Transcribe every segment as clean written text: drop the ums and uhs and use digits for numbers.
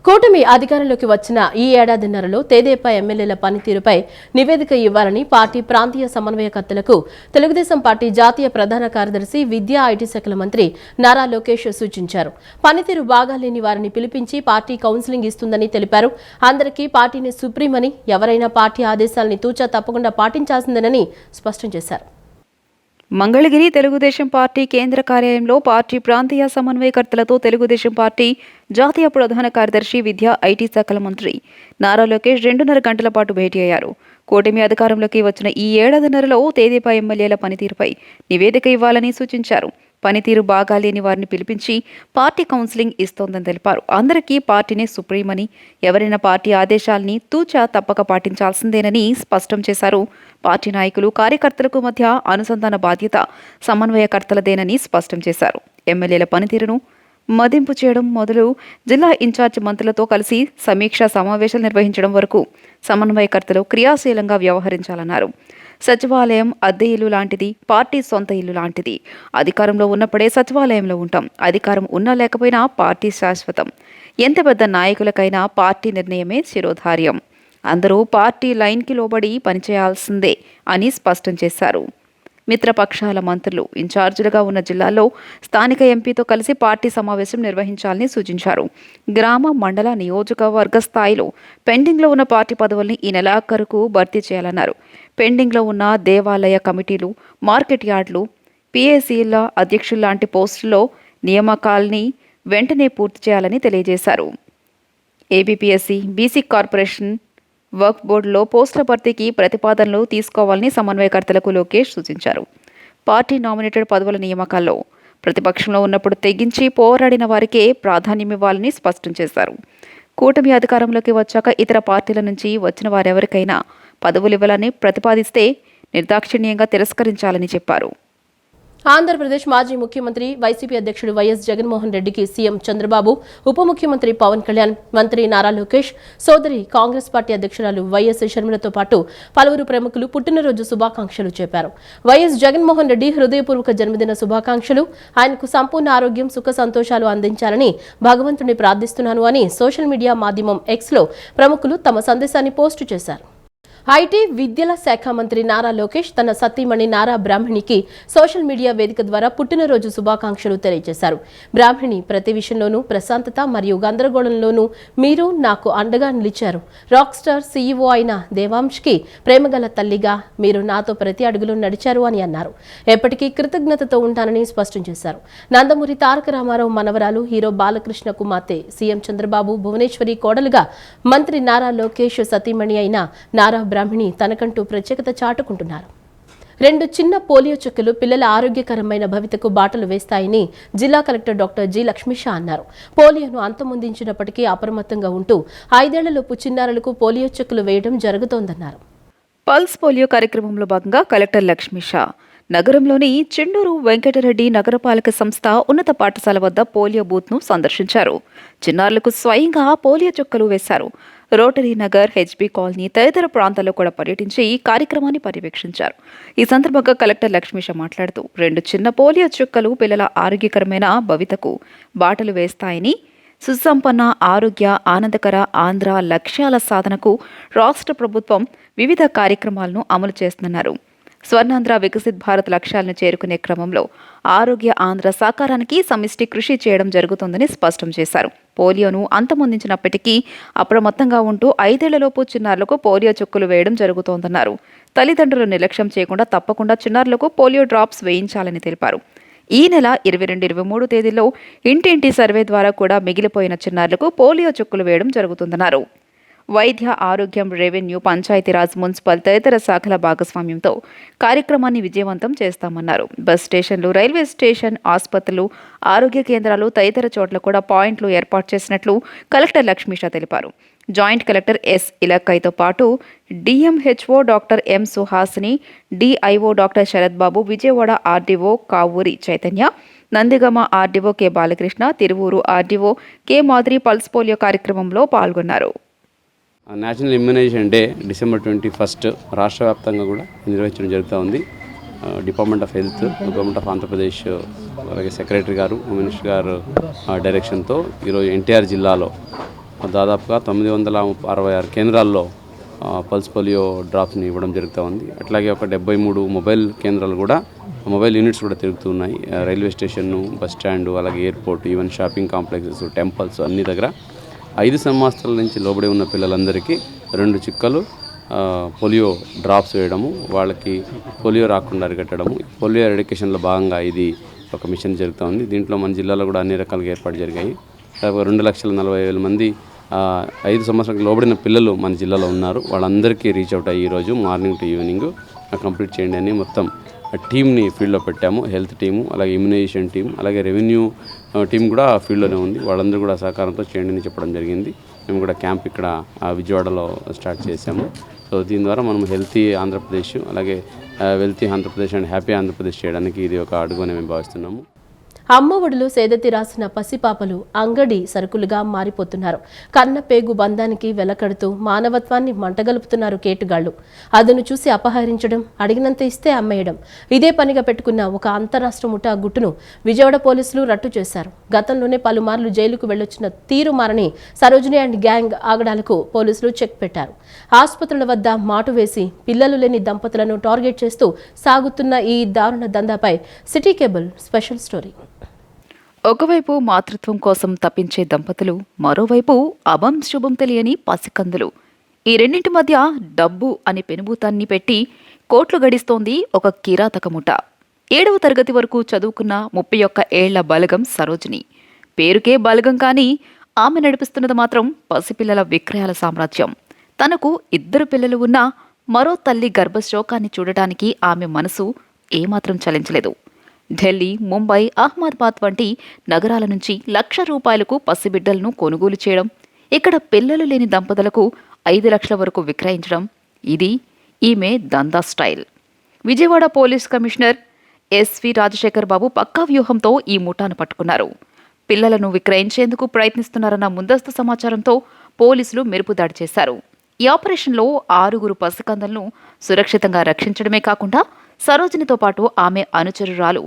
కూటమి అధికారంలోకి వచ్చిన ఈ ఏడాదిన్నరలో తెదేపా ఎమ్మెల్యేల పనితీరుపై నివేదిక ఇవ్వాలని పార్టీ ప్రాంతీయ సమన్వయకర్తలకు తెలుగుదేశం పార్టీ జాతీయ ప్రధాన కార్యదర్శి విద్యా ఐటీ శాఖల మంత్రి నారా లోకేష్ సూచించారు. పనితీరు బాగాలేని వారిని పిలిపించి పార్టీ కౌన్సిలింగ్ ఇస్తుందని తెలిపారు. అందరికీ పార్టీని సుప్రీమని, ఎవరైనా పార్టీ ఆదేశాలని తూచా తప్పకుండా పాటించాల్సిందేనని స్పష్టం చేశారు. మంగళగిరి తెలుగుదేశం పార్టీ కేంద్ర కార్యాలయంలో పార్టీ ప్రాంతీయ సమన్వయకర్తలతో తెలుగుదేశం పార్టీ జాతీయ ప్రధాన కార్యదర్శి విద్యా ఐటీ శాఖల మంత్రి నారా లోకేష్ 2.5 గంటల పాటు భేటీ అయ్యారు. కూటమి అధికారంలోకి వచ్చిన ఈ ఏడాదిన్నరలో తెదేపా ఎమ్మెల్యేల పనితీరుపై నివేదిక ఇవ్వాలని సూచించారు. పనితీరు బాగాలేని వారిని పిలిపించి పార్టీ కౌన్సిలింగ్ ఇస్తోందని తెలిపారు. అందరికీ పార్టీనే సుప్రీమని, ఎవరైనా పార్టీ ఆదేశాలని తూచా తప్పక పాటించాల్సిందేనని స్పష్టం చేశారు. పార్టీ నాయకులు, కార్యకర్తలకు మధ్య అనుసంధాన బాధ్యత సమన్వయకర్తలదేనని స్పష్టం చేశారు. ఎమ్మెల్యేల పనితీరును మదింపు చేయడం మొదలు జిల్లా ఇన్ఛార్జ్ మంత్రులతో కలిసి సమీక్షా సమావేశాలు నిర్వహించడం వరకు సమన్వయకర్తలు క్రియాశీలంగా వ్యవహరించాలన్నారు. సచివాలయం అద్దె ఇల్లు లాంటిది, పార్టీ సొంత ఇల్లు లాంటిది. అధికారంలో ఉన్నప్పుడే సచివాలయంలో ఉంటాం. అధికారం ఉన్నా లేకపోయినా పార్టీ శాశ్వతం. ఎంత పెద్ద నాయకులకైనా పార్టీ నిర్ణయమే శిరోధార్యం. అందరూ పార్టీ లైన్కి లోబడి పనిచేయాల్సిందే అని స్పష్టం చేశారు. మిత్రపక్షాల మంత్రులు ఇన్ఛార్జీలుగా ఉన్న జిల్లాల్లో స్థానిక ఎంపీతో కలిసి పార్టీ సమావేశం నిర్వహించాలని సూచించారు. గ్రామ, మండల, నియోజకవర్గ స్థాయిలో పెండింగ్లో ఉన్న పార్టీ పదవుల్ని ఈ నెలాఖరుకు భర్తీ చేయాలన్నారు. పెండింగ్లో ఉన్న దేవాలయ కమిటీలు, మార్కెట్ యార్డులు, పిఏసీల అధ్యక్షులు లాంటి పోస్టుల్లో నియామకాల్ని వెంటనే పూర్తి చేయాలని తెలియజేశారు. ఏబీపీఎస్సీ, బీసీ కార్పొరేషన్, వర్క్ బోర్డులో పోస్టుల భర్తీకి ప్రతిపాదనలు తీసుకోవాలని సమన్వయకర్తలకు లోకేష్ సూచించారు. పార్టీ నామినేటెడ్ పదవుల నియామకాల్లో ప్రతిపక్షంలో ఉన్నప్పుడు తెగించి పోరాడిన వారికే ప్రాధాన్యమివ్వాలని స్పష్టం చేశారు. కూటమి అధికారంలోకి వచ్చాక ఇతర పార్టీల నుంచి వచ్చిన వారెవరికైనా పదవులు ఇవ్వాలని ప్రతిపాదిస్తే నిర్దాక్షిణ్యంగా తిరస్కరించాలని చెప్పారు. ఆంధ్రప్రదేశ్ మాజీ ముఖ్యమంత్రి, వైసీపీ అధ్యక్షుడు వైఎస్ జగన్మోహన్ రెడ్డికి సీఎం చంద్రబాబు, ఉప ముఖ్యమంత్రి పవన్ కళ్యాణ్, మంత్రి నారా లోకేష్, సోదరి కాంగ్రెస్ పార్టీ అధ్యక్షురాలు వైఎస్ షర్మిలతో పాటు పలువురు ప్రముఖులు పుట్టినరోజు శుభాకాంక్షలు చెప్పారు. వైఎస్ జగన్మోహన్ రెడ్డి హృదయపూర్వక జన్మదిన శుభాకాంక్షలు. ఆయనకు సంపూర్ణ ఆరోగ్యం, సుఖ సంతోషాలు అందించాలని భగవంతుని ప్రార్థిస్తున్నాను అని సోషల్ మీడియా మాధ్యమం ఎక్స్లో ప్రముఖులు తమ సందేశాన్ని పోస్టు చేశారు. ఐటీ, విద్యల శాఖ మంత్రి నారా లోకేష్ తన సతీమణి నారా బ్రాహ్మణికి సోషల్ మీడియా వేదిక ద్వారా పుట్టినరోజు శుభాకాంక్షలు తెలియజేశారు. బ్రాహ్మణి ప్రతి విషయంలోనూ ప్రశాంతత మరియు గందరగోళంలోనూ మీరు నాకు అండగా నిలిచారు. రాక్ స్టార్ సీఈఓ అయిన దేవాంష్కి ప్రేమగల తల్లిగా మీరు నాతో ప్రతి అడుగులో నడిచారు అని అన్నారు. ఎప్పటికీ కృతజ్ఞతతో ఉంటానని స్పష్టం చేశారు. నందమూరి తారక రామారావు మనవరాలు, హీరో బాలకృష్ణ కుమార్తె సీఎం చంద్రబాబు భువనేశ్వరి కోడలుగా మంత్రి నారా లోకేష్ సతీమణి అయిన నారా బ్రాహ్మణి తనకంటూ ప్రత్యేకత చాటుకుంటున్నారు. 2 చిన్న పోలియో చుక్కలు పిల్లల ఆరోగ్యకరమైన భవితకు బాటలు వేస్తాయని జిల్లా కలెక్టర్ డాక్టర్ జి లక్ష్మీషా అన్నారు. పోలియోను అంతమొందించినప్పటికీ అప్రమత్తంగా ఉంటూ 5 ఏళ్లలోపు చిన్నారులకు పోలియో చుక్కలు వేయడం జరుగుతోందన్నారు. పల్స్ పోలియో కార్యక్రమంలో భాగంగా కలెక్టర్ లక్ష్మీషా నగరంలోని చెండూరు వెంకటరెడ్డి నగరపాలక సంస్థ ఉన్నత పాఠశాల వద్ద పోలియో బూత్ను సందర్శించారు. చిన్నారులకు స్వయంగా పోలియో చుక్కలు వేశారు. రోటరీ నగర్, హెచ్బీ కాలనీ తదితర ప్రాంతాల్లో కూడా పర్యటించి ఈ కార్యక్రమాన్ని పర్యవేక్షించారు. ఈ సందర్భంగా కలెక్టర్ లక్ష్మీష మాట్లాడుతూ 2 చిన్న పోలియో చుక్కలు పిల్లల ఆరోగ్యకరమైన భవితకు బాటలు వేస్తాయని, సుసంపన్న, ఆరోగ్య, ఆనందకర ఆంధ్ర లక్ష్యాల సాధనకు రాష్ట్ర ప్రభుత్వం వివిధ కార్యక్రమాలను అమలు చేస్తున్నారు. స్వర్ణాంధ్ర వికసిత్ భారత్ లక్ష్యాలను చేరుకునే క్రమంలో ఆరోగ్య ఆంధ్ర సాకారానికి సమిష్టి కృషి చేయడం జరుగుతోందని స్పష్టం చేశారు. పోలియోను అంతమొందించినప్పటికీ అప్రమత్తంగా ఉంటూ 5 ఏళ్లలోపు చిన్నారులకు పోలియో చుక్కలు వేయడం జరుగుతోందన్నారు. తల్లిదండ్రులు నిర్లక్ష్యం చేయకుండా తప్పకుండా చిన్నారులకు పోలియో డ్రాప్స్ వేయించాలని తెలిపారు. ఈ నెల 22, 23 తేదీల్లో ఇంటింటి సర్వే ద్వారా కూడా మిగిలిపోయిన చిన్నారులకు పోలియో చుక్కలు వేయడం జరుగుతుందన్నారు. వైద్య, ఆరోగ్యం, రెవెన్యూ, పంచాయతీరాజ్, మున్సిపల్ తదితర శాఖల భాగస్వామ్యంతో కార్యక్రమాన్ని విజయవంతం చేస్తామన్నారు. బస్ స్టేషన్లు, రైల్వే స్టేషన్, ఆసుపత్రులు, ఆరోగ్య కేంద్రాలు తదితర చోట్ల కూడా పాయింట్లు ఏర్పాటు చేసినట్లు కలెక్టర్ లక్ష్మీషా తెలిపారు. జాయింట్ కలెక్టర్ ఎస్ ఇలక్కైతో పాటు DMHO doctor M Suhasini, DIO doctor Sarath Babu, Vijayawada RDO Kavuri Chaitanya, Nandigama RDO K Balakrishna, Tiruvuru RDO K Madhuri pulse polio కార్యక్రమంలో పాల్గొన్నారు. నేషనల్ ఇమ్యునైజేషన్ డే డిసెంబర్ 21 రాష్ట్ర వ్యాప్తంగా కూడా నిర్వహించడం జరుగుతూ ఉంది. Department of health, government of Andhra Pradesh, అలాగే సెక్రటరీ గారు, మినిస్టర్ గారు డైరెక్షన్తో ఈరోజు ఎన్టీఆర్ జిల్లాలో దాదాపుగా 966 కేంద్రాల్లో పల్స్ పోలియో డ్రాప్స్ని ఇవ్వడం జరుగుతూ ఉంది. అట్లాగే ఒక 73 మొబైల్ కేంద్రాలు కూడా, మొబైల్ యూనిట్స్ కూడా తిరుగుతూ ఉన్నాయి. రైల్వే స్టేషన్ను, బస్ స్టాండు, అలాగే airport, even shopping complexes, temples అన్ని దగ్గర 5 సంవత్సరాల నుంచి లోబడి ఉన్న పిల్లలందరికీ 2 చుక్కలు పోలియో డ్రాప్స్ వేయడము, వాళ్ళకి పోలియో రాకుండా అరికట్టడము. పోలియో ఎడ్యుకేషన్లో భాగంగా ఇది ఒక మిషన్ జరుగుతూ ఉంది. దీంట్లో మన జిల్లాలో కూడా అన్ని రకాలుగా ఏర్పాటు జరిగాయి. 2,40,000 మంది 5 సంవత్సరాలకు లోబడిన పిల్లలు మన జిల్లాలో ఉన్నారు. వాళ్ళందరికీ రీచ్ అవుట్ అయ్యి ఈరోజు మార్నింగ్ టు ఈవినింగ్ కంప్లీట్ చేయండి అని మొత్తం టీమ్ని ఫీల్డ్లో పెట్టాము. హెల్త్ టీము, అలాగే ఇమ్యునైజేషన్ టీం, అలాగే రెవెన్యూ టీం కూడా ఫీల్డ్లోనే ఉంది. వాళ్ళందరూ కూడా సహకారంతో చేయండి అని చెప్పడం జరిగింది. మేము కూడా క్యాంప్ ఇక్కడ విజయవాడలో స్టార్ట్ చేశాము. సో దీని ద్వారా మనం హెల్తీ ఆంధ్రప్రదేశ్, అలాగే wealthy Andhra Pradesh and happy Andhra Pradesh చేయడానికి ఇది ఒక అడుగు అని మేము భావిస్తున్నాము. అమ్మఒడులు సేదెత్తి రాసిన పసిపాపలు అంగడి సరుకులుగా మారిపోతున్నారు. కన్న పేగు బంధానికి వెలకడుతూ మానవత్వాన్ని మంటగలుపుతున్నారు కేటుగాళ్లు. అదను చూసి అపహరించడం, అడిగినంత ఇస్తే అమ్మేయడం, ఇదే పనిగా పెట్టుకున్న ఒక అంతరాష్ట్ర ముఠా గుట్టును విజయవాడ పోలీసులు రట్టు చేశారు. గతంలోనే పలుమార్లు జైలుకు వెళ్లొచ్చిన తీరు మారని సరోజిని అండ్ గ్యాంగ్ ఆగడాలకు పోలీసులు చెక్ పెట్టారు. ఆసుపత్రుల వద్ద మాటు వేసి పిల్లలు లేని దంపతులను టార్గెట్ చేస్తూ సాగుతున్న ఈ దారుణ దందాపై సిటీ కేబుల్ స్పెషల్ స్టోరీ. ఒకవైపు మాతృత్వం కోసం తప్పించే దంపతులు, మరోవైపు అభం శుభం తెలియని పసికందులు. ఈ రెండింటి మధ్య డబ్బు అనే పెనుభూతాన్ని పెట్టి కోట్లు గడిస్తోంది ఒక కిరాతక ముఠ. 7వ తరగతి వరకు చదువుకున్న 31 ఏళ్ల బలగం సరోజిని. పేరుకే బలగం కానీ ఆమె నడిపిస్తున్నది మాత్రం పసిపిల్లల విక్రయాల సామ్రాజ్యం. తనకు 2 పిల్లలు ఉన్నా మరో తల్లి గర్భశోకాన్ని చూడటానికి ఆమె మనసు ఏమాత్రం చలించలేదు. ఢిల్లీ, ముంబై, అహ్మదాబాద్ వంటి నగరాల నుంచి ₹1,00,000 పసిబిడ్డలను కొనుగోలు చేయడం, ఇక్కడ పిల్లలు లేని దంపతులకు 5 లక్షల వరకు విక్రయించడం, ఇది ఈమె దందా style. Vijayawada police commissioner S V Rajasekhar Babu పక్కా వ్యూహంతో ఈ ముఠాను పట్టుకున్నారు. పిల్లలను విక్రయించేందుకు ప్రయత్నిస్తున్నారన్న ముందస్తు సమాచారంతో పోలీసులు మెరుపుదాడి చేశారు. ఈ ఆపరేషన్లో 6 పసికందలను సురక్షితంగా రక్షించడమే కాకుండా సరోజినితో పాటు ఆమె అనుచరురాలు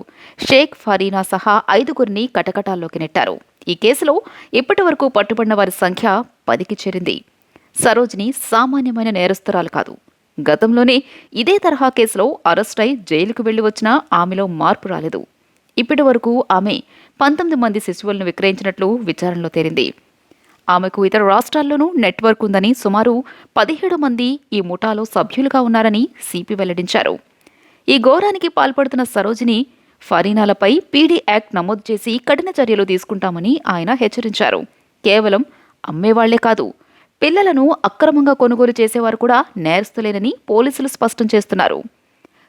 షేక్ ఫరీనా సహా 5గురిని కటకటాల్లోకి నెట్టారు. ఈ కేసులో ఇప్పటి వరకు పట్టుబడిన వారి సంఖ్య 10కి చేరింది. సరోజిని సామాన్యమైన నేరస్తురాలు కాదు. గతంలోనే ఇదే తరహా కేసులో అరెస్ట్ అయి జైలుకు వెళ్లి వచ్చినా ఆమెలో మార్పు రాలేదు. ఇప్పటి వరకు ఆమె 19 మంది శిశువులను విక్రయించినట్లు విచారణలో తేలింది. ఆమెకు ఇతర రాష్ట్రాల్లోనూ నెట్వర్క్ ఉందని, సుమారు 17 మంది ఈ ముఠాలో సభ్యులుగా ఉన్నారని సిపి వెల్లడించారు. ఈ ఘోరానికి పాల్పడుతున్న సరోజిని, ఫరీనాలపై పీడీ యాక్ట్ నమోదు చేసి కఠిన చర్యలు తీసుకుంటామని ఆయన హెచ్చరించారు. కేవలం అమ్మేవాళ్లే కాదు, పిల్లలను అక్రమంగా కొనుగోలు చేసేవారు కూడా నేరస్తులేనని పోలీసులు స్పష్టం చేస్తున్నారు.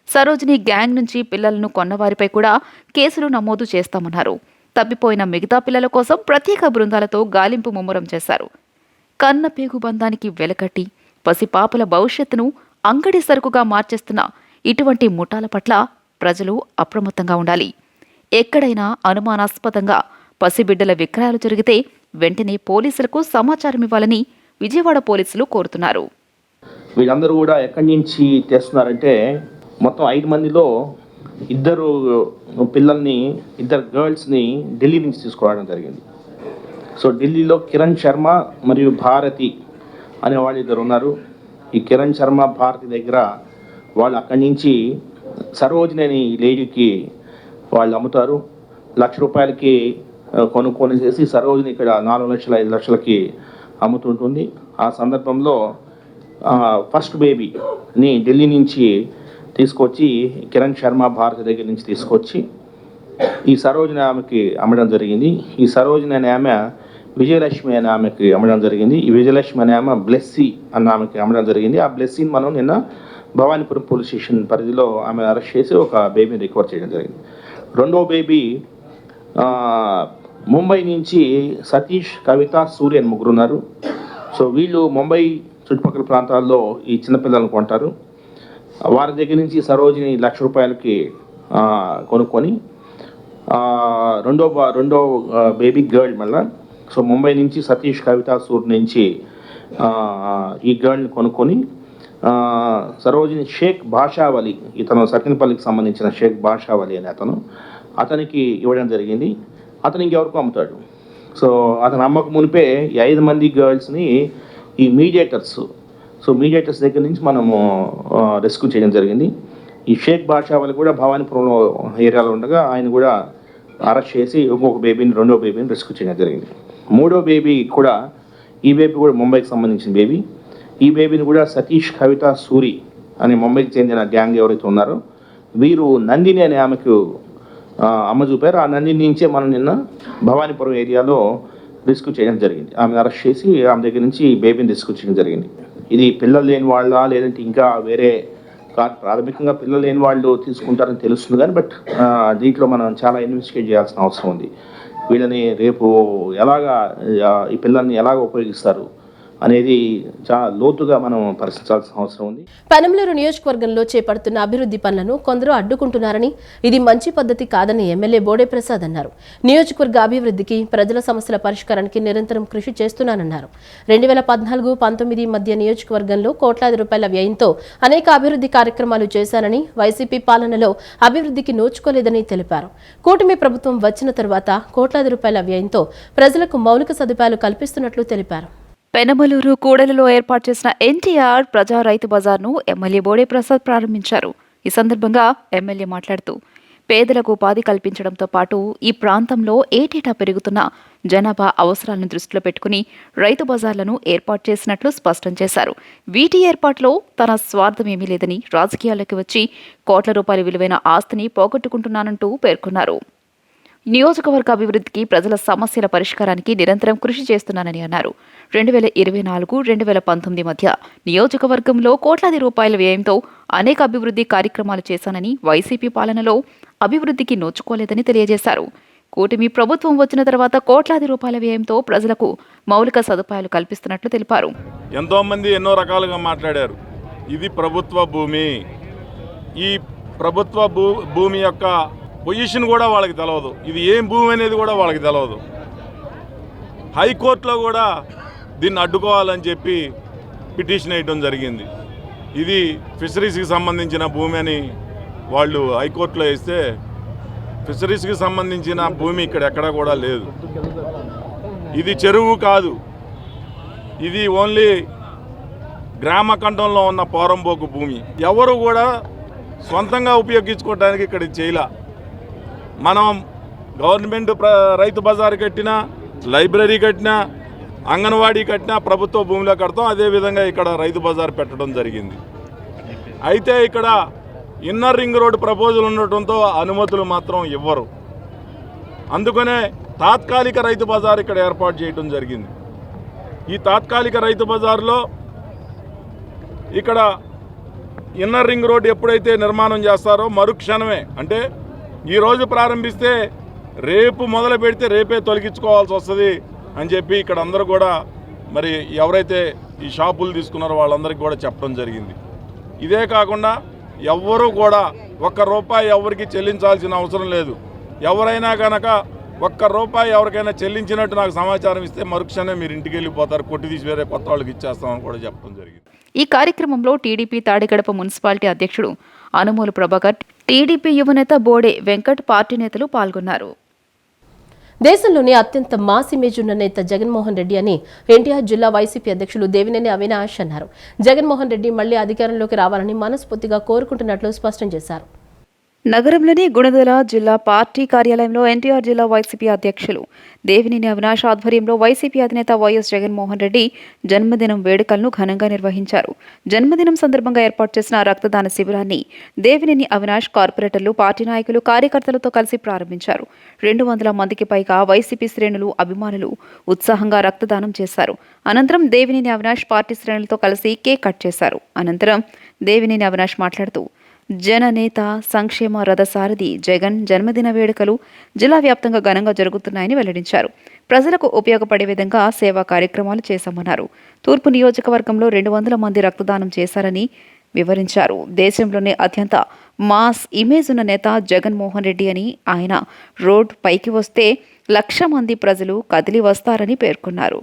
సరోజిని గ్యాంగ్ నుంచి పిల్లలను కొన్నవారిపై కూడా కేసులు నమోదు చేస్తామన్నారు. తప్పిపోయిన మిగతా పిల్లల కోసం ప్రత్యేక బృందాలతో గాలింపు ముమ్మరం చేశారు. కన్న పేగు బంధానికి వెలకట్టి పసిపాపల భవిష్యత్తును అంగడి సరుకుగా మార్చేస్తున్న ఇటువంటి ముఠాల పట్ల ప్రజలు అప్రమత్తంగా ఉండాలి. ఎక్కడైనా అనుమానాస్పదంగా పసిబిడ్డల విక్రయాలు జరిగితే వెంటనే పోలీసులకు సమాచారం ఇవ్వాలని విజయవాడ పోలీసులు కోరుతున్నారు. వీళ్ళందరూ కూడా ఎక్కడి నుంచి తెస్తున్నారంటే, మొత్తం 5 మందిలో 2 పిల్లల్ని, 2 గర్ల్స్ని ఢిల్లీ నుంచి తీసుకురావడం జరిగింది. సో ఢిల్లీలో కిరణ్ శర్మ మరియు భారతి అనే వాళ్ళు 2 ఉన్నారు. ఈ కిరణ్ శర్మ, భారతి దగ్గర వాళ్ళు అక్కడి నుంచి సరోజిని అనే లేడీకి వాళ్ళు అమ్ముతారు. ₹1,00,000కి కొనుక్కొని చేసి సరోజిని ఇక్కడ 4 లక్షల 5 లక్షలకి అమ్ముతుంటుంది. ఆ సందర్భంలో ఫస్ట్ బేబీని ఢిల్లీ నుంచి తీసుకొచ్చి కిరణ్ శర్మ, భారతి దగ్గర నుంచి తీసుకొచ్చి ఈ సరోజిని ఆమెకి అమ్మడం జరిగింది. ఈ సరోజిని అనే ఆమె విజయలక్ష్మి అనే ఆమెకి అమ్మడం జరిగింది. ఈ విజయలక్ష్మి అనే ఆమె బ్లెస్సీ అన్న ఆమెకి అమ్మడం జరిగింది. ఆ బ్లెస్సీని మనం నిన్న భవానీపురం పోలీస్ స్టేషన్ పరిధిలో ఆమె అరెస్ట్ చేసి ఒక బేబీని రికవర్ చేయడం జరిగింది. 2వ బేబీ ముంబై నుంచి సతీష్, కవిత, సూర్య అని 3 ఉన్నారు. సో వీళ్ళు ముంబై చుట్టుపక్కల ప్రాంతాల్లో ఈ చిన్నపిల్లలను కొంటారు. వారి దగ్గర నుంచి సరోజిని ₹1,00,000కి కొనుక్కొని రెండో బేబీ గర్ల్ మళ్ళా. సో ముంబై నుంచి సతీష్, కవిత, సూర్య నుంచి ఈ గర్ల్ని కొనుక్కొని సరోజిని షేక్ భాషావలి, ఇతను సకినపల్లికి సంబంధించిన షేక్ భాషావలి అనే అతనికి ఇవ్వడం జరిగింది. అతను ఇంకెవరికో అమ్ముతాడు. సో అతను అమ్మకు మునిపే ఈ 5 మంది గర్ల్స్ని ఈ మీడియేటర్స్ దగ్గర నుంచి మనము రెస్క్యూ చేయడం జరిగింది. ఈ షేక్ బాషా వాళ్ళు కూడా భవానీపురం ఏరియాలో ఉండగా ఆయన కూడా అరెస్ట్ చేసి రెండో బేబీని రెస్క్యూ చేయడం జరిగింది. మూడో బేబీ కూడా ఈ బేబీ కూడా ముంబైకి సంబంధించిన బేబీ. ఈ బేబీని కూడా సతీష్ కవిత సూరి అనే ముంబైకి చెందిన గ్యాంగ్ ఎవరైతే ఉన్నారో వీరు నందిని అనే ఆమెకు అమ్మ చూపారు. ఆ నందిని నుంచే మనం నిన్న భవానీపురం ఏరియాలో రెస్క్యూ చేయడం జరిగింది. ఆమెను అరెస్ట్ చేసి ఆమె దగ్గర నుంచి బేబీని రెస్క్యూ చేయడం జరిగింది. ఇది పిల్లలు లేని వాళ్ళ లేదంటే ఇంకా వేరే ప్రాథమికంగా పిల్లలు లేని వాళ్ళు తీసుకుంటారని తెలుస్తుంది కానీ బట్ దీంట్లో మనం చాలా ఇన్వెస్టిగేట్ చేయాల్సిన అవసరం ఉంది. వీళ్ళని రేపు ఎలాగా ఈ పిల్లల్ని ఎలాగ ఉపయోగిస్తారు అనేది చాలా లోతుగా మనం పరిశీలించాల్సిన అవసరం ఉంది. పెనంలూరు నియోజకవర్గంలో చేపడుతున్న అభివృద్ధి పనులను కొందరు అడ్డుకుంటున్నారని, ఇది మంచి పద్ధతి కాదని ఎమ్మెల్యే బోడే ప్రసాద్ అన్నారు. నియోజకవర్గ అభివృద్ధికి, ప్రజల సమస్యల పరిష్కారానికి నిరంతరం కృషి చేస్తున్నానన్నారు. 2014-19 మధ్య నియోజకవర్గంలో కోట్లాది రూపాయల వ్యయంతో అనేక అభివృద్ధి కార్యక్రమాలు చేశానని, వైసీపీ పాలనలో అభివృద్ధికి నోచుకోలేదని తెలిపారు. కూటమి ప్రభుత్వం వచ్చిన తరువాత కోట్లాది రూపాయల వ్యయంతో ప్రజలకు మౌలిక సదుపాయాలు కల్పిస్తున్నట్లు తెలిపారు. పెనమలూరు కూడలిలో ఏర్పాటు చేసిన ఎన్టీఆర్ ప్రజా రైతు బజార్ను ఎమ్మెల్యే బోడే ప్రసాద్ ప్రారంభించారు. ఈ సందర్భంగా ఎమ్మెల్యే మాట్లాడుతూ పేదలకు ఉపాధి కల్పించడంతో పాటు ఈ ప్రాంతంలో ఏటేటా పెరుగుతున్న జనాభా అవసరాలను దృష్టిలో పెట్టుకుని రైతు బజార్లను ఏర్పాటు చేసినట్లు స్పష్టం చేశారు. వీటి ఏర్పాటులో తన స్వార్థమేమీ లేదని, రాజకీయాల్లోకి వచ్చి కోట్ల రూపాయల విలువైన ఆస్తిని పోగొట్టుకుంటున్నానంటూ పేర్కొన్నారు. నియోజకవర్గ అభివృద్ధికి, ప్రజల సమస్యల పరిష్కారానికి నిరంతరం కృషి చేస్తున్నానని అన్నారు. 2024-2019 మధ్య నియోజకవర్గంలో కోట్లాది రూపాయల వ్యయంతో అనేక అభివృద్ధి కార్యక్రమాలు చేశానని, వైసీపీ పాలనలో అభివృద్ధికి నోచుకోలేదని తెలియజేశారు. కూటమి ప్రభుత్వం వచ్చిన తర్వాత కోట్లాది రూపాయల వ్యయంతో ప్రజలకు మౌలిక సదుపాయాలు కల్పిస్తున్నట్లు తెలిపారు. ఎంతో మంది ఎన్నో రకాలుగా మాట్లాడారు. ఇది ప్రభుత్వ భూమి. ఈ ప్రభుత్వ భూమి యొక్క పొజిషన్ కూడా వాళ్ళకి తెలియదు. ఇది ఏం భూమి అనేది కూడా వాళ్ళకి తెలియదు. హైకోర్టులో కూడా దీన్ని అడ్డుకోవాలని చెప్పి పిటిషన్ వేయడం జరిగింది. ఇది ఫిషరీస్కి సంబంధించిన భూమి అని వాళ్ళు హైకోర్టులో వేస్తే ఫిషరీస్కి సంబంధించిన భూమి ఇక్కడ ఎక్కడా కూడా లేదు. ఇది చెరువు కాదు, ఇది ఓన్లీ గ్రామ కంఠంలో ఉన్న పోరంబోకు భూమి. ఎవరు కూడా సొంతంగా ఉపయోగించుకోవడానికి ఇక్కడ చేయలే. మనం గవర్నమెంట్ రైతు బజార్ కట్టినా, లైబ్రరీ కట్టినా, అంగన్వాడీ కట్టినా ప్రభుత్వ భూమిలో కడతాం. అదేవిధంగా ఇక్కడ రైతు బజార్ పెట్టడం జరిగింది. అయితే ఇక్కడ ఇన్నర్ రింగ్ రోడ్డు ప్రపోజల్ ఉండటంతో అనుమతులు మాత్రం ఇవ్వరు. అందుకనే తాత్కాలిక రైతు బజార్ ఇక్కడ ఏర్పాటు చేయడం జరిగింది. ఈ తాత్కాలిక రైతు బజార్లో ఇక్కడ ఇన్నర్ రింగ్ రోడ్డు ఎప్పుడైతే నిర్మాణం చేస్తారో మరుక్షణమే, అంటే ఈరోజు ప్రారంభిస్తే రేపు మొదలు పెడితే రేపే తొలగించుకోవాల్సి వస్తుంది అని చెప్పి ఇక్కడ అందరూ కూడా మరి ఎవరైతే ఈ షాపులు తీసుకున్నారో వాళ్ళందరికీ కూడా చెప్పడం జరిగింది. ఇదే కాకుండా ఎవ్వరూ కూడా ₹1 ఎవరికి చెల్లించాల్సిన అవసరం లేదు. ఎవరైనా కనుక ₹1 ఎవరికైనా చెల్లించినట్టు నాకు సమాచారం ఇస్తే మరుక్షణమే మీరు ఇంటికి వెళ్ళిపోతారు, కొట్టి తీసి వేరే కొత్త వాళ్ళకి ఇచ్చేస్తామని కూడా చెప్పడం జరిగింది. ఈ కార్యక్రమంలో టీడీపీ తాడిగడప మున్సిపాలిటీ అధ్యక్షుడు అనుమూలు ప్రభాకర్, టీడీపీ యువనేత బోడే వెంకట్, పార్టీ నేతలు పాల్గొన్నారు. దేశంలోనే అత్యంత మాస్ ఇమేజ్ ఉన్న నేత జగన్మోహన్ రెడ్డి అని ఎన్టీఆర్ జిల్లా వైసీపీ అధ్యక్షులు దేవినేని అవినాష్ అన్నారు. జగన్మోహన్ రెడ్డి మళ్లీ అధికారంలోకి రావాలని మనస్ఫూర్తిగా కోరుకుంటున్నట్లు స్పష్టం చేశారు. నగరంలోని గుణదల జిల్లా పార్టీ కార్యాలయంలో ఎన్టీఆర్ జిల్లా వైసీపీ అధ్యక్షులు దేవినేని అవినాష్ ఆధ్వర్యంలో వైసీపీ అధినేత వైఎస్ జగన్మోహన్ రెడ్డి జన్మదినం వేడుకలను ఘనంగా నిర్వహించారు. జన్మదినం సందర్భంగా ఏర్పాటు చేసిన రక్తదాన శిబిరాన్ని దేవినేని అవినాష్ కార్పొరేటర్లు, పార్టీ నాయకులు, కార్యకర్తలతో కలిసి ప్రారంభించారు. 200 మందికి పైగా వైసీపీ శ్రేణులు, అభిమానులు ఉత్సాహంగా రక్తదానం చేశారు. అనంతరం దేవినేని అవినాష్ పార్టీ శ్రేణులతో కలిసి కేక్ కట్ చేశారు. అనంతరం దేవినేని అవినాష్ మాట్లాడుతూ జననేత, సంక్షేమ రథసారథి జగన్ జన్మదిన వేడుకలు జిల్లా వ్యాప్తంగా ఘనంగా జరుగుతున్నాయని వెల్లడించారు. ప్రజలకు ఉపయోగపడే విధంగా సేవా కార్యక్రమాలు చేశామన్నారు. తూర్పు నియోజకవర్గంలో 200 మంది రక్తదానం చేశారని వివరించారు. దేశంలోనే అత్యంత మాస్ ఇమేజ్ ఉన్న నేత జగన్మోహన్ రెడ్డి అని, ఆయన రోడ్ పైకి వస్తే 1,00,000 మంది ప్రజలు కదిలి వస్తారని పేర్కొన్నారు.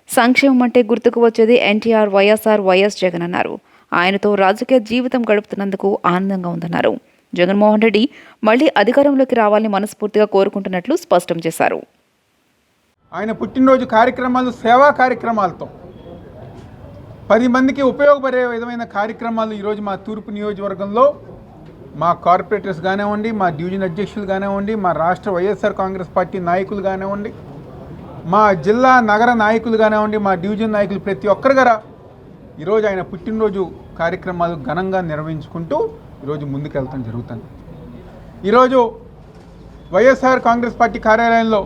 సంక్షేమం అంటే గుర్తుకు వచ్చేది ఎన్టీఆర్, వైఎస్ఆర్, వైఎస్ జగన్ అన్నారు. ఆయనతో రాజకీయ జీవితం గడుపుతున్నందుకు ఆనందంగా ఉందన్నారు. జగన్మోహన్ రెడ్డి మళ్లీ అధికారంలోకి రావాలని మనస్ఫూర్తిగా కోరుకుంటున్నట్లు స్పష్టం చేశారు. ఆయన పుట్టినరోజు కార్యక్రమాలు సేవా కార్యక్రమాలతో 10 మందికి ఉపయోగపడే విధమైన కార్యక్రమాలు ఈరోజు మా తూర్పు నియోజకవర్గంలో మా కార్పొరేటర్స్ కానివ్వండి, మా డివిజన్ అధ్యక్షులు కానివ్వండి, మా రాష్ట్ర వైఎస్ఆర్ కాంగ్రెస్ పార్టీ నాయకులు కానివ్వండి, మా జిల్లా నగర నాయకులు కానివ్వండి, మా డివిజన్ నాయకులు ప్రతి ఒక్కరు గారా ఈరోజు ఆయన పుట్టినరోజు కార్యక్రమాలు ఘనంగా నిర్వహించుకుంటూ ఈరోజు ముందుకెళ్తాం జరుగుతుంది. ఈరోజు వైఎస్ఆర్ కాంగ్రెస్ పార్టీ కార్యాలయంలో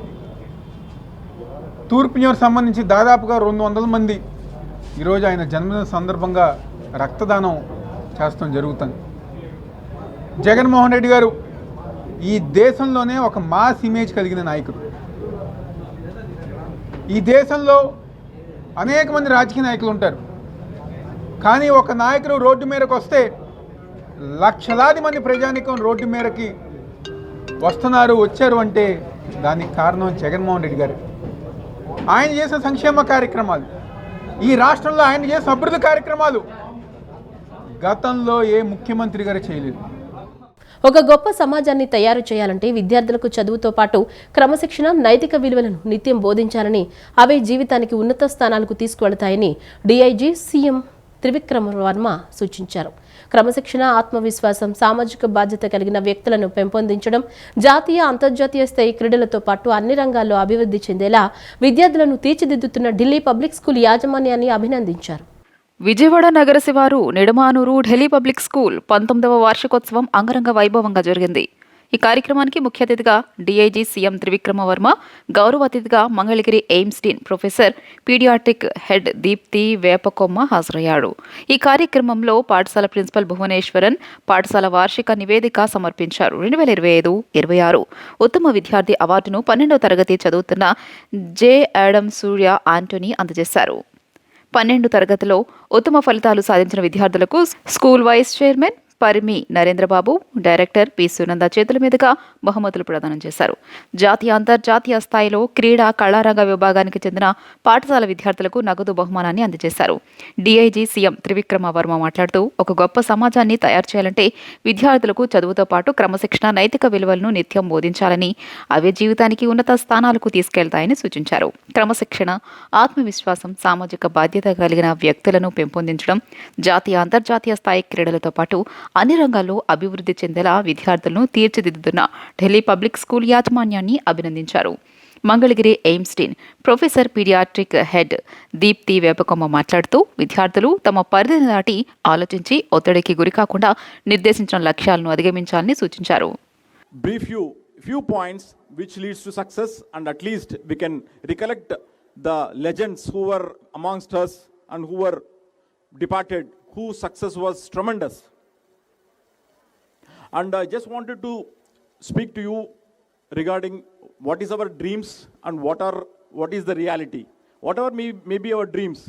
తూర్పు నియోజకవర్గం సంబంధించి దాదాపుగా 200 మంది ఈరోజు ఆయన జన్మదిన సందర్భంగా రక్తదానం చేస్తాం జరుగుతుంది. జగన్మోహన్ రెడ్డి గారు ఈ దేశంలోనే ఒక మాస్ ఇమేజ్ కలిగిన నాయకుడు. ఈ దేశంలో అనేక మంది రాజకీయ నాయకులు ఉంటారు, కానీ ఒక నాయకుడు రోడ్డు మీదకి వస్తే లక్షలాది మంది ప్రజానికం రోడ్డు మీదకి వచ్చారు అంటే దానికి కారణం జగన్మోహన్ రెడ్డి గారు. ఆయన చేసిన సంక్షేమ కార్యక్రమాలు, ఈ రాష్ట్రంలో ఆయన చేసిన అభివృద్ధి కార్యక్రమాలు గతంలో ఏ ముఖ్యమంత్రి గారు చేయలేదు. ఒక గొప్ప సమాజాన్ని తయారు చేయాలంటే విద్యార్థులకు చదువుతో పాటు క్రమశిక్షణ, నైతిక విలువలను నిత్యం బోధించాలని, అవే జీవితానికి ఉన్నత స్థానాలకు తీసుకువెళతాయని డీఐజీ సీఎం త్రివిక్రమ వర్మ సూచించారు. క్రమశిక్షణ, ఆత్మవిశ్వాసం, సామాజిక బాధ్యత కలిగిన వ్యక్తులను పెంపొందించడం, జాతీయ, అంతర్జాతీయ స్థాయి క్రీడలతో పాటు అన్ని రంగాల్లో అభివృద్ధి చెందేలా విద్యార్థులను తీర్చిదిద్దుతున్న ఢిల్లీ పబ్లిక్ స్కూల్ యాజమాన్యాన్ని అభినందించారు. విజయవాడ నగర శివారు నిడమానూరు ఢిల్లీ పబ్లిక్ స్కూల్ 19వ వార్షికోత్సవం అంగరంగ వైభవంగా జరిగింది. ఈ కార్యక్రమానికి ముఖ్య అతిథిగా డీఐజీ సీఎం త్రివిక్రమ వర్మ, గౌరవ అతిథిగా Mangalagiri AIIMS dean professor paediatric head Deepti Vepakomma హాజరయ్యాడు. ఈ కార్యక్రమంలో పాఠశాల ప్రిన్సిపల్ భువనేశ్వరన్ పాఠశాల వార్షిక నివేదిక సమర్పించారు. 2025-26 ఉత్తమ విద్యార్థి అవార్డును 12వ తరగతి చదువుతున్న జే ఆడమ్ సూర్య ఆంటోనీ అందజేశారు. 12 తరగతిలో ఉత్తమ ఫలితాలు సాధించిన విద్యార్థులకు school vice chairman Parimi Narendrababu, director P Sunanda చేతుల మీదుగా బహుమతులు ప్రదానం చేశారు. జాతీయ, అంతర్జాతీయ స్థాయిలో క్రీడా, కళారంగ విభాగానికి చెందిన పాఠశాల విద్యార్థులకు నగదు బహుమానాన్ని అందజేశారు. డీఐజీ సీఎం త్రివిక్రమ వర్మ మాట్లాడుతూ, ఒక గొప్ప సమాజాన్ని తయారు చేయాలంటే విద్యార్థులకు చదువుతో పాటు క్రమశిక్షణ, నైతిక విలువలను నిత్యం బోధించాలని, అవే జీవితానికి ఉన్నత స్థానాలకు తీసుకెళ్తాయని సూచించారు. క్రమశిక్షణ, ఆత్మవిశ్వాసం, సామాజిక బాధ్యత కలిగిన వ్యక్తులను పెంపొందించడం, జాతీయ, అంతర్జాతీయ స్థాయి క్రీడలతో పాటు అన్ని రంగాల్లో అభివృద్ధి చెందేలా విద్యార్థులను తీర్చిదిద్దుతున్న ఢిల్లీ పబ్లిక్ స్కూల్ యాజమాన్యాన్ని అభినందించారు. Mangalagiri AIIMS dean professor paediatric head Deepti Vepakomma మాట్లాడుతూ, విద్యార్థులు తమ పరిధిని దాటి ఆలోచించి ఒత్తిడికి గురికాకుండా నిర్దేశించిన లక్ష్యాలను అధిగమించాలని సూచించారు. Brief few points which leads to success, and at least we can recollect the legends who were amongst us and who were departed, whose success was tremendous. And I just wanted to speak to you regarding what is our dreams and what is the reality. Whatever may be our dreams,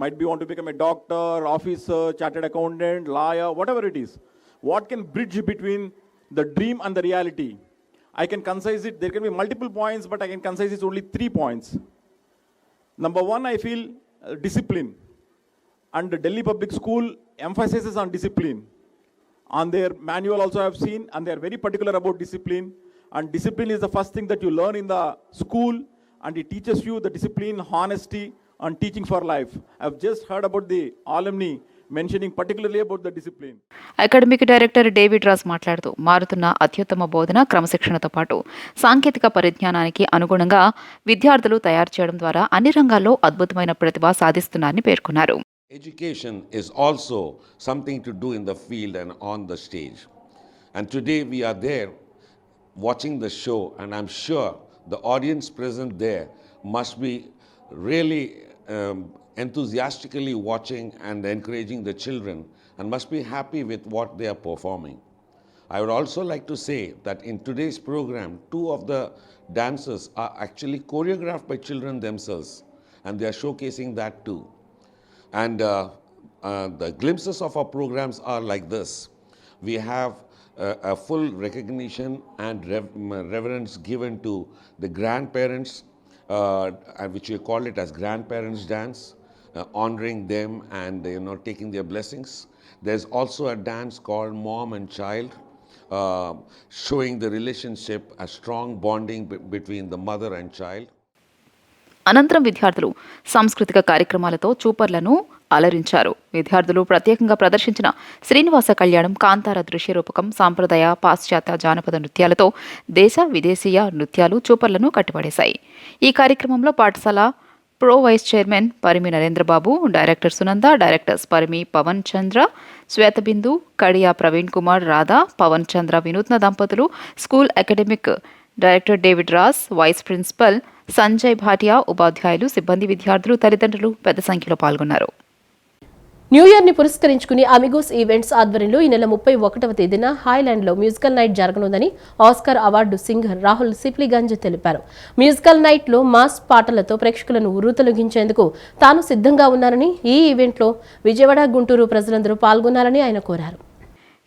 might be want to become a doctor, officer, chartered accountant, lawyer, whatever it is. What can bridge between the dream and the reality? I can concise it. There can be multiple points, but I can concise it only 3 points. Number 1, I feel discipline. And the Delhi Public School emphasizes on discipline. On their manual also I have seen, and they are very particular about discipline. And discipline is the first thing that you learn in the school, and it teaches you the discipline, honesty, and teaching for life. I have just heard about the alumni mentioning particularly about the discipline. Academic director David Ross మాట్లాడుతూ, మారుతున్న అత్యుత్తమ బోధన, క్రమశిక్షణతో పాటు సాంకేతిక పరిజ్ఞానానికి అనుగుణంగా విద్యార్థులు తయారు చేయడం ద్వారా అన్ని రంగాల్లో అద్భుతమైన ప్రతిభ సాధిస్తున్నారని పేర్కొన్నారు. Education is also something to do in the field and on the stage. And today we are there watching the show, and I'm sure the audience present there must be really enthusiastically watching and encouraging the children, and must be happy with what they are performing. I would also like to say that in today's program, 2 of the dances are actually choreographed by children themselves, and they are showcasing that too. And the glimpses of our programs are like this. We have a full recognition and reverence given to the grandparents, which we call it as grandparents dance, honoring them and taking their blessings. There's also a dance called Mom and Child, showing the relationship, a strong bonding between the mother and child. అనంతరం విద్యార్థులు సాంస్కృతిక కార్యక్రమాలతో చూపర్లను అలరించారు. విద్యార్థులు ప్రత్యేకంగా ప్రదర్శించిన శ్రీనివాస కళ్యాణం, కాంతార దృశ్య రూపకం, సాంప్రదాయ పాశ్చాత్య జానపద నృత్యాలతో దేశ విదేశీయ నృత్యాలు చూపర్లను కట్టిపడేశాయి. ఈ కార్యక్రమంలో పాఠశాల pro vice chairman Parimi Narendrababu, director Sunanda, directors Parimi Pawan Chandra, Swethabindu, Kadiya Praveen Kumar, Radha, Pawan Chandra Vinutna దంపతులు, school academic director David Ross, vice principal Sanjay Bhatia, ఉపాధ్యాయులు, సిబ్బంది, విద్యార్థులు, తల్లిదండ్రులు పెద్ద సంఖ్యలో పాల్గొన్నారు. న్యూ ఇయర్ ని పురస్కరించుకుని అమిగోస్ ఈవెంట్స్ ఆధ్వర్యంలో ఈ నెల 31వ తేదీన హాయ్లాండ్ లో మ్యూజికల్ నైట్ జరగనుందని Oscar award singer Rahul Sipligunj తెలిపారు. మ్యూజికల్ నైట్ లో మాస్ పాటలతో ప్రేక్షకులను ఉర్రూతలొగించేందుకు తాను సిద్ధంగా ఉన్నానని, ఈ ఈవెంట్ లో విజయవాడ, గుంటూరు ప్రజలందరూ పాల్గొనాలని ఆయన కోరారు.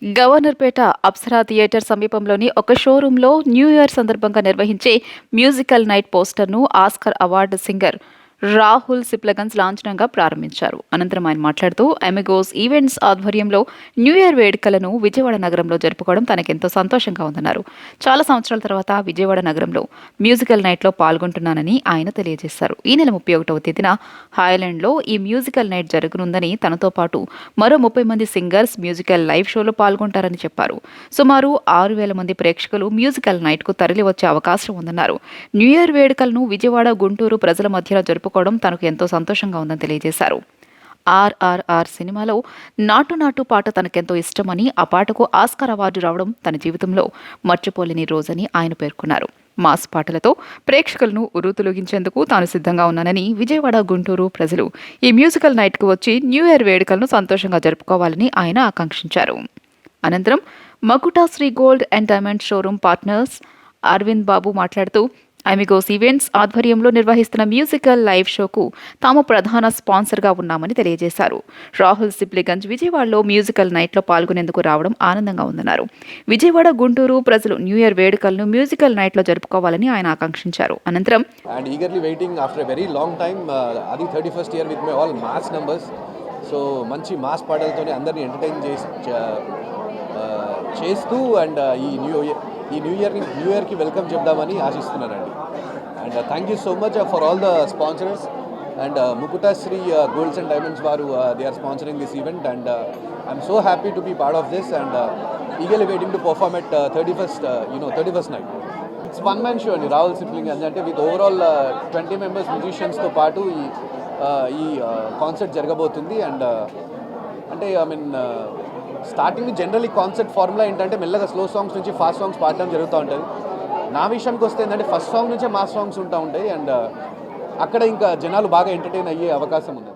గవర్నర్పేట అప్సరా థియేటర్ సమీపంలోని ఒక షోరూంలో న్యూ ఇయర్ సందర్భంగా నిర్వహించే మ్యూజికల్ నైట్ పోస్టర్ను Oscar award singer Rahul Sipligunj లాంఛనంగా ప్రారంభించారు. అనంతరం ఆయన మాట్లాడుతూ అమిగోస్ ఈవెంట్స్ ఆధ్వర్యంలో న్యూ ఇయర్ వేడుకలను విజయవాడ నగరంలో జరుపుకోవడం తనకెంతో సంతోషంగా ఉందన్నారు. చాలా సంవత్సరాల తర్వాత విజయవాడ నగరంలో మ్యూజికల్ నైట్లో పాల్గొంటున్నానని ఆయన తెలియజేశారు. ఈ నెల 31వ తేదీన హాయ్లాండ్లో ఈ మ్యూజికల్ నైట్ జరగనుందని, తనతో పాటు మరో 30 మంది సింగర్స్ మ్యూజికల్ లైవ్ షోలో పాల్గొంటారని చెప్పారు. సుమారు 6,000 మంది ప్రేక్షకులు మ్యూజికల్ నైట్కు తరలి వచ్చే అవకాశం ఉందన్నారు. న్యూ ఇయర్ వేడుకలను విజయవాడ, గుంటూరు ప్రజల మధ్యలో జరుపుకోవడం తనకు ఎంతో సంతోషంగా ఉందని తెలియజేశారు. RRR సినిమాలో నాటు నాటు పాట తనకెంతో ఇష్టమని, ఆ పాటకు ఆస్కార్ అవార్డు రావడం తన జీవితంలో మర్చిపోలేని రోజని ఆయన పేర్కొన్నారు. మాస్ పాటలతో ప్రేక్షకులను ఉర్రూతలొగించేందుకు తాను సిద్ధంగా ఉన్నానని, విజయవాడ, గుంటూరు ప్రజలు ఈ మ్యూజికల్ నైట్కు వచ్చి న్యూ ఇయర్ వేడుకలను సంతోషంగా జరుపుకోవాలని ఆయన ఆకాంక్షించారు. అనంతరం Makuta Sri gold and diamond showroom partners Aravind Babu మాట్లాడుతూ అమిగోస్ ఈవెంట్స్ ఆధ్వర్యంలో నిర్వహిస్తున్న మ్యూజికల్ లైవ్ షోకు తాము ప్రధాన స్పాన్సర్గా ఉన్నామని తెలియజేశారు. రాహుల్ సిప్లిగంజ్ విజయవాడలో మ్యూజికల్ నైట్లో పాల్గొనేందుకు రావడం ఆనందంగా ఉందన్నారు. విజయవాడ, గుంటూరు ప్రజలు న్యూ ఇయర్ వేడుకలను మ్యూజికల్ నైట్లో జరుపుకోవాలని ఆయన ఆకాంక్షించారు. అనంతరం and eagerly waiting after a very long time, అది 31st year with my all mass numbers. So మంచి మాస్ పాటలతోనే అందరినీ ఎంటర్టైన్ చేస్తూ అండ్ ఈ న్యూ ఇయర్కి వెల్కమ్ చెప్దామని ఆశిస్తున్నానండి. And thank you so much for all the sponsors and Mukuta Sri golds and diamonds వారు they are sponsoring this event and I'm so happy to be part of this and eagerly waiting to perform at 31st night. It's one man show అండి రాహుల్ సిప్లిగంజ్ అంటే with overall 20 members మ్యూజిషియన్స్తో పాటు ఈ concert జరగబోతుంది. And అంటే I mean starting generally concept formula ఏంటంటే మెల్లగా slow songs నుంచి fast songs పాడడం జరుగుతూ ఉంటుంది. నా విషయానికి వస్తే ఏంటంటే ఫస్ట్ సాంగ్ నుంచే మాస్ సాంగ్స్ ఉంటా ఉంటాయి అండ్ అక్కడ ఇంకా జనాలు బాగా ఎంటర్టైన్ అయ్యే అవకాశం ఉంది.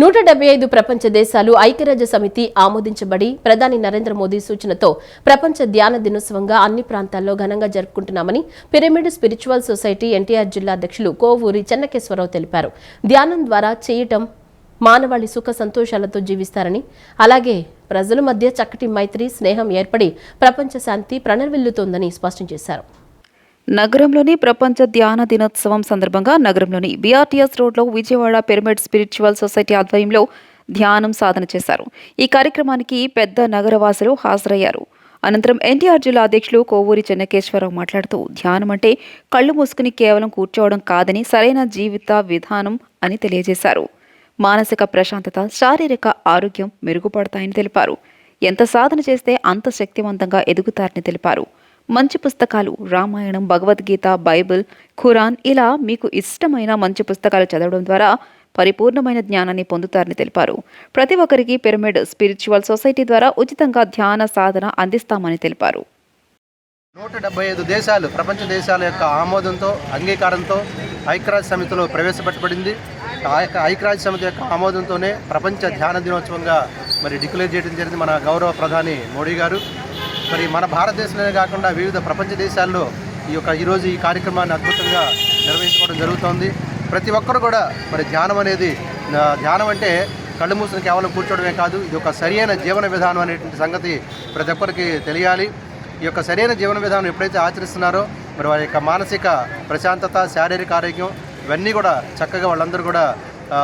175 ప్రపంచ దేశాలు ఐక్యరాజ్య సమితి ఆమోదించబడి ప్రధాని నరేంద్ర మోదీ సూచనతో ప్రపంచ ధ్యాన దినోత్సవంగా అన్ని ప్రాంతాల్లో ఘనంగా జరుపుకుంటున్నామని పిరమిడ్ స్పిరిచువల్ సొసైటీ ఎన్టీఆర్ జిల్లా అధ్యక్షులు కోవూరి చెన్నకేశ్వరరావు తెలిపారు. ధ్యానం ద్వారా చేయటం మానవాళి సుఖ సంతోషాలతో జీవిస్తారని, అలాగే ప్రజల మధ్య చక్కటి మైత్రి, స్నేహం ఏర్పడి ప్రపంచ శాంతి ప్రణర్విల్లుతోందని స్పష్టం చేశారు. నగరంలోని ప్రపంచ ధ్యాన దినోత్సవం సందర్భంగా నగరంలోని బీఆర్టీఎస్ రోడ్లో విజయవాడ పిరమిడ్ స్పిరిచువల్ సొసైటీ ఆధ్వర్యంలో ధ్యానం సాధన చేశారు. ఈ కార్యక్రమానికి పెద్ద నగరవాసులు హాజరయ్యారు. అనంతరం ఎన్టీఆర్ జిల్లా అధ్యక్షులు కోవూరి చెన్నకేశ్వరరావు మాట్లాడుతూ ధ్యానం అంటే కళ్ళు మూసుకుని కేవలం కూర్చోవడం కాదని, సరైన జీవిత విధానం అని తెలియజేశారు. మానసిక ప్రశాంతత, శారీరక ఆరోగ్యం మెరుగుపడతాయని తెలిపారు. ఎంత సాధన చేస్తే అంత శక్తివంతంగా ఎదుగుతారని తెలిపారు. మంచి పుస్తకాలు, రామాయణం, భగవద్గీత, బైబిల్, ఖురాన్ ఇలా మీకు ఇష్టమైన మంచి పుస్తకాలు చదవడం ద్వారా పరిపూర్ణమైన జ్ఞానాన్ని పొందుతారని తెలిపారు. ప్రతి ఒక్కరికి పిరమిడ్ స్పిరిచువల్ సొసైటీ ద్వారా ఉచితంగా ధ్యాన సాధన అందిస్తామని తెలిపారు. 175 దేశాలు, ప్రపంచ దేశాల యొక్క ఆమోదంతో, అంగీకారంతో ఐక్యరాజ్య సమితిలో ప్రవేశపెట్టబడింది. ఐక్యరాజ్య సమితి యొక్క ఆమోదంతోనే ప్రపంచ ధ్యాన దినోత్సవంగా మరి డిక్లేర్ చేయడం జరిగింది మన గౌరవ ప్రధాని మోడీ గారు. మరి మన భారతదేశంలోనే కాకుండా వివిధ ప్రపంచ దేశాల్లో ఈరోజు ఈ కార్యక్రమాన్ని అద్భుతంగా నిర్వహించుకోవడం జరుగుతోంది. ప్రతి ఒక్కరు కూడా మరి ధ్యానం అంటే కళ్ళు మూసుకుని కేవలం కూర్చోవడమే కాదు, ఇది ఒక సరైన జీవన విధానం అనేటువంటి సంగతి ప్రతి ఒక్కరికి తెలియాలి. ఈ యొక్క సరైన జీవన విధానం ఎప్పుడైతే ఆచరిస్తున్నారో మరి వారి యొక్క మానసిక ప్రశాంతత, శారీరక ఆరోగ్యం ఇవన్నీ కూడా చక్కగా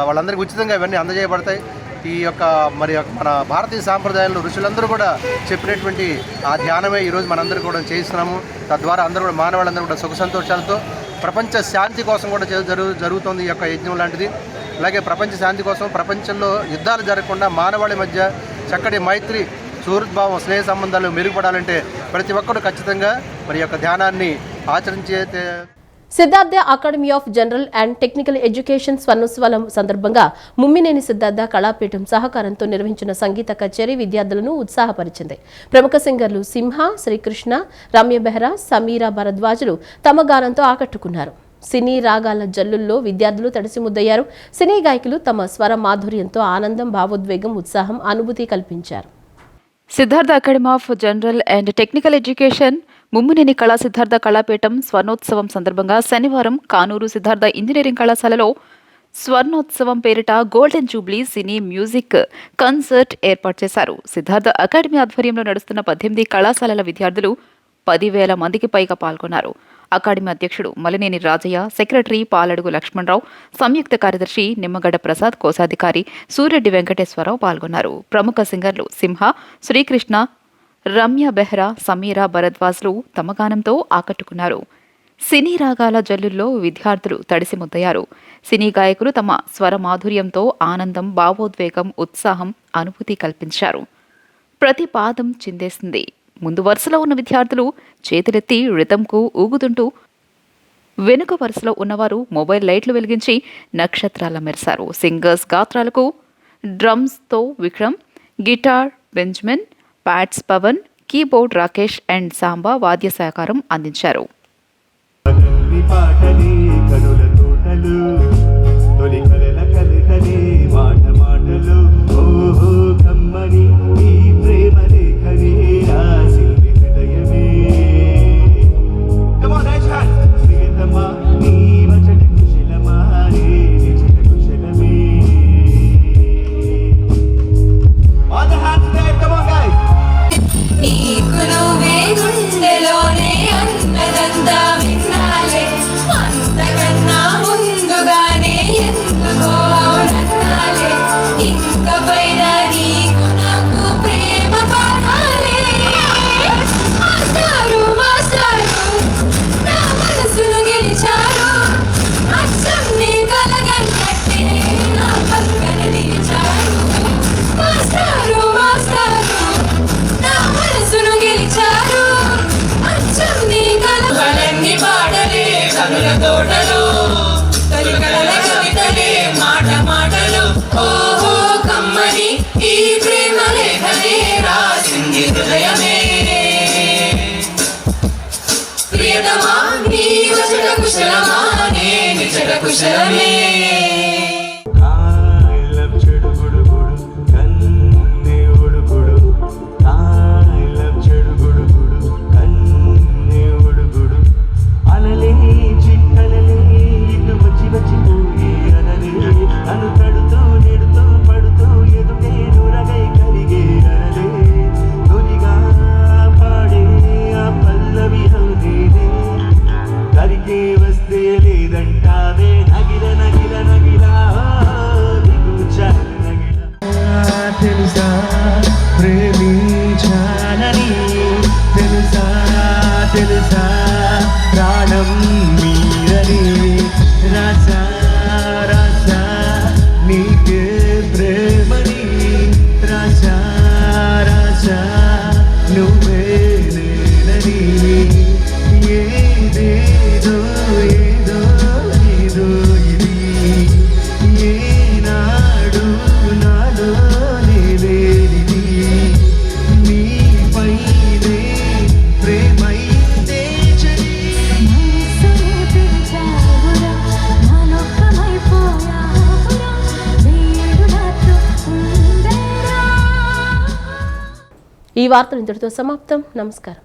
వాళ్ళందరికీ ఉచితంగా ఇవన్నీ అందజేయబడతాయి. ఈ యొక్క మరి మన భారతీయ సాంప్రదాయంలో ఋషులందరూ కూడా చెప్పినటువంటి ఆ ధ్యానమే ఈరోజు మనందరూ కూడా చేయిస్తున్నాము. తద్వారా అందరూ కూడా మానవాళ్ళందరూ కూడా సుఖ సంతోషాలతో ప్రపంచ శాంతి కోసం కూడా జరుగుతుంది ఈ యొక్క యజ్ఞం లాంటిది. అలాగే ప్రపంచ శాంతి కోసం ప్రపంచంలో యుద్ధాలు జరగకుండా మానవాళి మధ్య చక్కటి మైత్రి, సుహృద్భావం, స్నేహ సంబంధాలు మెరుగుపడాలంటే ప్రతి ఒక్కరు ఖచ్చితంగా మరి యొక్క ధ్యానాన్ని ఆచరించే Siddhartha academy of general and technical education స్వర్ణోత్సవాల సందర్భంగా ముమ్మినేని సిద్ధార్థ కళాపీఠం సహకారంతో నిర్వహించిన సంగీత కచేరీ విద్యార్థులను ఉత్సాహపరిచింది. ప్రముఖ సింగర్లు సింహ, శ్రీకృష్ణ, రమ్య బెహ్రా, సమీరా భరద్వాజులు తమ గానంతో ఆకట్టుకున్నారు. సినీ రాగాల జల్లుల్లో విద్యార్థులు తడిసి ముద్దయ్యారు. సినీ గాయకులు తమ స్వర మాధుర్యంతో ఆనందం, భావోద్వేగం, ఉత్సాహం, అనుభూతి కల్పించారు. Siddhartha academy of general and technical education Mummineni Kala Siddhartha Kalapeetham స్వర్ణోత్సవం సందర్భంగా శనివారం కానూరు సిద్ధార్థ ఇంజనీరింగ్ కళాశాలలో స్వర్ణోత్సవం పేరిట గోల్డెన్ జూబ్లీ సినీ మ్యూజిక్ కన్సర్ట్ ఏర్పాటు చేశారు. సిద్ధార్థ అకాడమీ ఆధ్వర్యంలో నడుస్తున్న 18 కళాశాలల విద్యార్థులు 10,000 మందికి పైగా పాల్గొన్నారు. అకాడమీ అధ్యక్షుడు మలినేని రాజయ్య, సెక్రటరీ పాలడుగు లక్ష్మణరావు, సంయుక్త కార్యదర్శి నిమ్మగడ్డ ప్రసాద్, కోశాధికారి సూరెడ్డి వెంకటేశ్వరరావు పాల్గొన్నారు. ప్రముఖ సింగర్లు సింహ, శ్రీకృష్ణ, రమ్య బెహ్రా, సమీరా భరద్వాజ్లు తమ గానంతో ఆకట్టుకున్నారు. సినీ రాగాల జల్లుల్లో విద్యార్థులు తడిసి ముద్దయ్యారు. సినీ గాయకులు తమ స్వర మాధుర్యంతో ఆనందం, భావోద్వేగం, ఉత్సాహం, అనుభూతి కల్పించారు. ప్రతి పాదం చిందేసింది. ముందు వరుసలో ఉన్న విద్యార్థులు చేతులెత్తి రిథంకు ఊగుతుంటూ, వెనుక వరుసలో ఉన్నవారు మొబైల్ లైట్లు వెలిగించి నక్షత్రాల మెరిశారు. సింగర్స్ గాత్రాలకు డ్రమ్స్తో Vikram, guitar Benjamin, pads Pawan, keyboard Rakesh and Samba వాద్య సహకారం అందించారు. ఈ వార్తలు ఇంతటితో సమాప్తం. నమస్కారం.